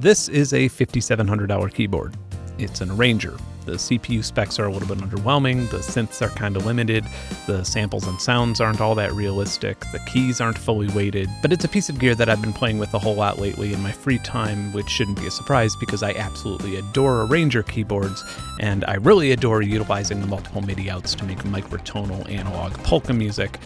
This is a $5,700 keyboard. It's an arranger. The CPU specs are a little bit underwhelming, the synths are kind of limited, the samples and sounds aren't all that realistic, the keys aren't fully weighted, but it's a piece of gear that I've been playing with a whole lot lately in my free time, which shouldn't be a surprise because I absolutely adore arranger keyboards, and I really adore utilizing the multiple MIDI outs to make microtonal analog polka music.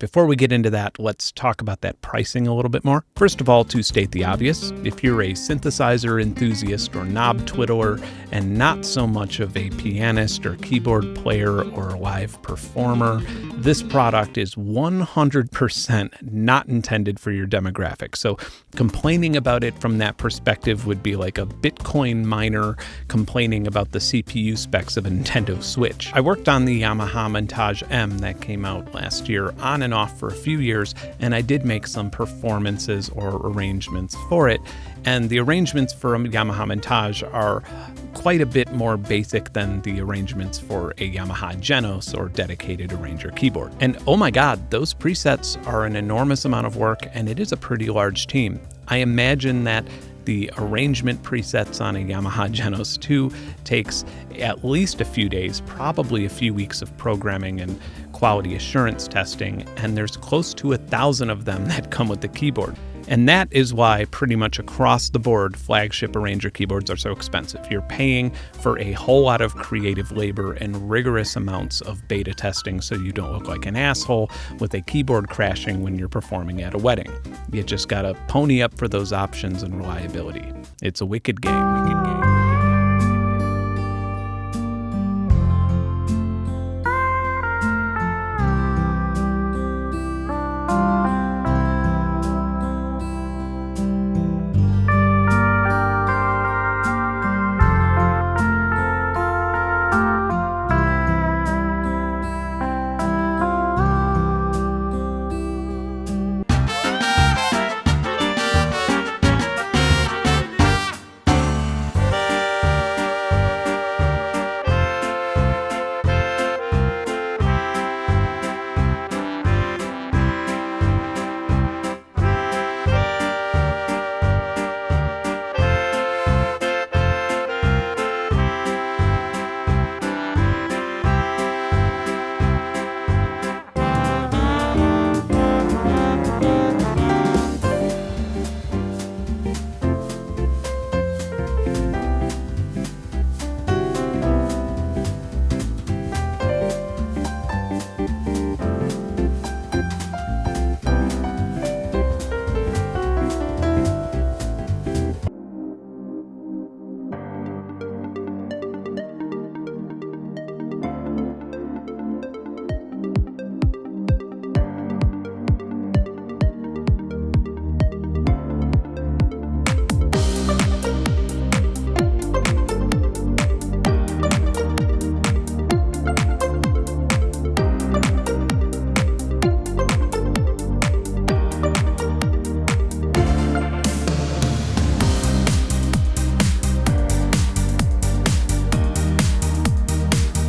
Before we get into that, let's talk about that pricing a little bit more. First of all, to state the obvious, if you're a synthesizer enthusiast or knob twiddler and not so much of a pianist or keyboard player or live performer, this product is 100% not intended for your demographic. So complaining about it from that perspective would be like a Bitcoin miner complaining about the CPU specs of a Nintendo Switch. I worked on the Yamaha Montage M that came out last year on and off for a few years, and I did make some performances or arrangements for it. And the arrangements for a Yamaha Montage are quite a bit more basic than the arrangements for a Yamaha Genos or dedicated arranger keyboard. And oh my God, those presets are an enormous amount of work, and it is a pretty large team. I imagine that the arrangement presets on a Yamaha Genos 2 takes at least a few days, probably a few weeks of programming and quality assurance testing, and there's close to 1,000 of them that come with the keyboard. And that is why pretty much across the board, flagship arranger keyboards are so expensive. You're paying for a whole lot of creative labor and rigorous amounts of beta testing so you don't look like an asshole with a keyboard crashing when you're performing at a wedding. You just gotta pony up for those options and reliability. It's a wicked game, wicked game.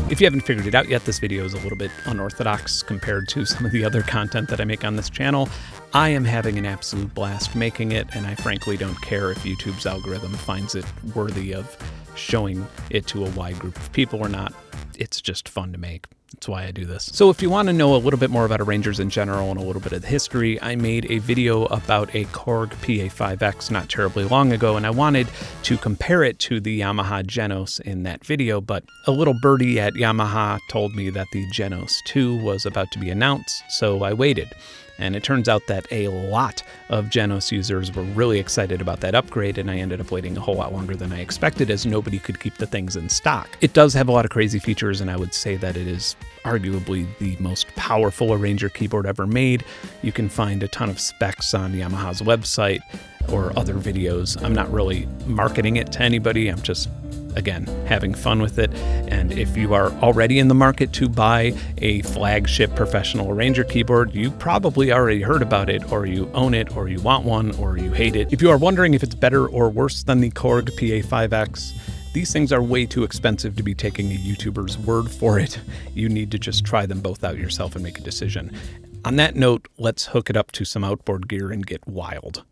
If you haven't figured it out yet, this video is a little bit unorthodox compared to some of the other content that I make on this channel. I am having an absolute blast making it, and I frankly don't care if YouTube's algorithm finds it worthy of showing it to a wide group of people or not. It's just fun to make. That's why I do this. So if you want to know a little bit more about arrangers in general and a little bit of the history, I made a video about a Korg PA5X not terribly long ago, and I wanted to compare it to the Yamaha Genos in that video, but a little birdie at Yamaha told me that the Genos 2 was about to be announced, so I waited. And it turns out that a lot of Genos users were really excited about that upgrade, and I ended up waiting a whole lot longer than I expected as nobody could keep the things in stock. It does have a lot of crazy features, and I would say that it is arguably the most powerful arranger keyboard ever made. You can find a ton of specs on Yamaha's website or other videos. I'm not really marketing it to anybody. I'm just, again, having fun with it. And if you are already in the market to buy a flagship professional arranger keyboard, you probably already heard about it, or you own it, or you want one, or you hate it. If you are wondering if it's better or worse than the Korg PA5X, these things are way too expensive to be taking a YouTuber's word for it. You need to just try them both out yourself and make a decision. On that note, let's hook it up to some outboard gear and get wild.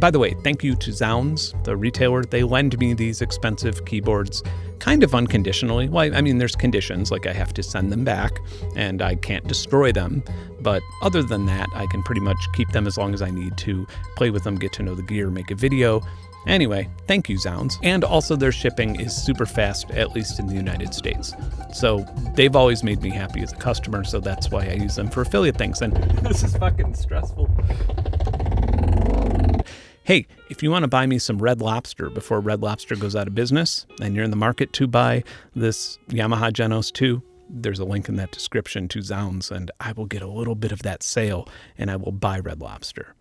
By the way, thank you to Zounds, the retailer. They lend me these expensive keyboards kind of unconditionally. Well, I mean, there's conditions, like I have to send them back and I can't destroy them. But other than that, I can pretty much keep them as long as I need to, play with them, get to know the gear, make a video. Anyway, thank you, Zounds. And also their shipping is super fast, at least in the United States. So they've always made me happy as a customer, so that's why I use them for affiliate things. And this is fucking stressful. Hey, if you want to buy me some Red Lobster before Red Lobster goes out of business, and you're in the market to buy this Yamaha Genos 2, there's a link in that description to Zounds, and I will get a little bit of that sale, and I will buy Red Lobster.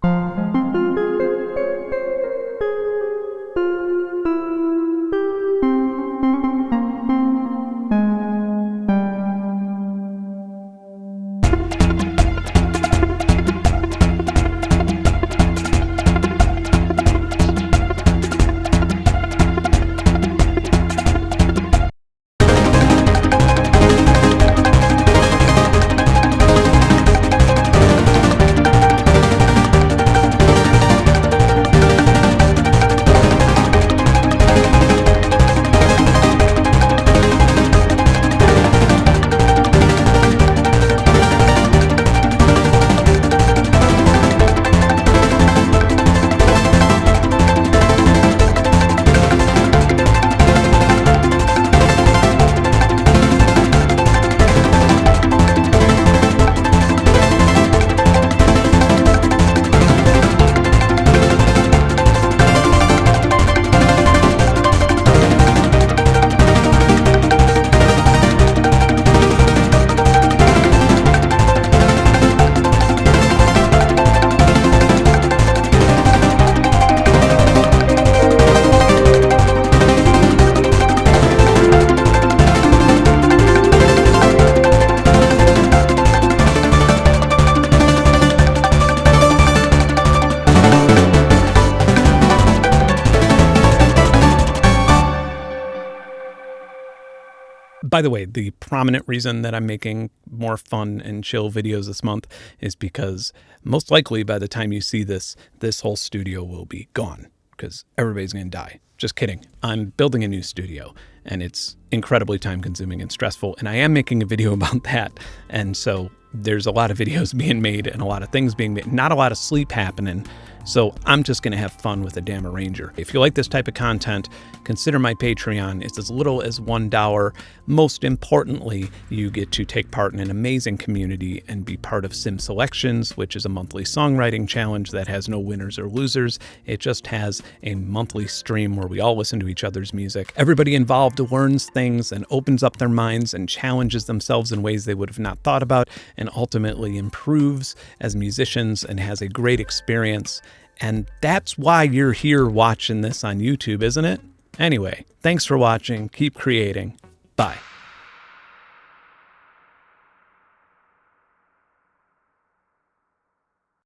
By the way, the prominent reason that I'm making more fun and chill videos this month is because most likely by the time you see this, this whole studio will be gone because everybody's going to die. Just kidding. I'm building a new studio and it's incredibly time consuming and stressful. And I am making a video about that. And so there's a lot of videos being made and a lot of things being made, not a lot of sleep happening. So I'm just going to have fun with a damn arranger. If you like this type of content, consider my Patreon. It's as little as $1. Most importantly, you get to take part in an amazing community and be part of Sim Selections, which is a monthly songwriting challenge that has no winners or losers. It just has a monthly stream where we all listen to each other's music. Everybody involved learns things and opens up their minds and challenges themselves in ways they would have not thought about, and ultimately improves as musicians and has a great experience. And that's why you're here watching this on YouTube, isn't it? Anyway, thanks for watching. Keep creating. Bye.